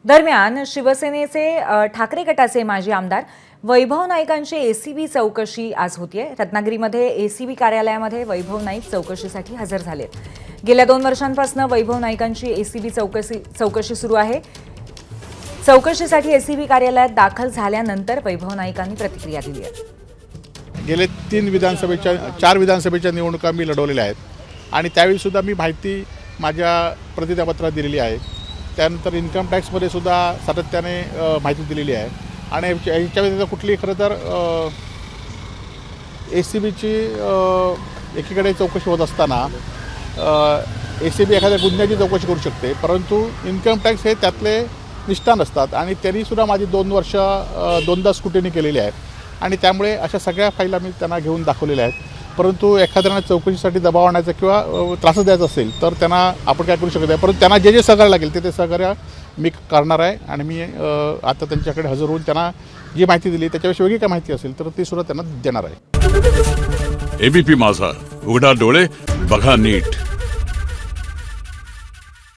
दरम्यान शिवसेनेचे ठाकरे गटाचे माजी आमदार वैभव नाईकांची एसीबी चौकशी आज होतीये। रत्नागिरीमध्ये एसीबी कार्यालयामध्ये वैभव नाईक चौकशीसाठी हजर झालेत। गेल्या 2 वर्षांपासून वैभव नाईकांची एसीबी चौकशी सुरू आहे। चौकशीसाठी एसीबी कार्यालयात दाखल झाल्यानंतर वैभव नाईकांनी प्रतिक्रिया दिली आहे। गेले 4 विधानसभेच्या निवडणुका मी लढवलेल्या आहेत आणि त्यावेळी सुद्धा मी माहिती माझ्या प्रतिज्ञापत्रात दिलेली आहे। त्यानंतर इन्कम टॅक्समध्ये सुद्धा सातत्याने माहिती दिलेली आहे आणि याच्या व्यतिरिक्त कुठली खरं तर एसीबीची एकीकडे चौकशी होत असताना एसीबी एखाद्या गुन्ह्याची चौकशी करू शकते, परंतु इन्कम टॅक्स हे त्यातले निष्ठान असतात आणि त्यांनीसुद्धा माझी 2 वर्ष 2दा स्क्रुटिनी केलेली आहे आणि त्यामुळे अशा सगळ्या फाईला मी त्यांना घेऊन दाखवलेल्या आहेत। परंतु एखाद्याला चौकशीसाठी दबाव आणायचा किंवा त्रास द्यायचा असेल तर त्यांना आपण काय करू शकत नाही, परंतु त्यांना जे सहकार्य लागेल ते सहकार्य मी करणार आहे आणि मी आता त्यांच्याकडे हजर होऊन त्यांना जी माहिती दिली त्याच्याविषयी वेगळी काय माहिती असेल तर ती सुद्धा त्यांना देणार आहे। एबीपी माझा, उघडा डोळे बघा नीट।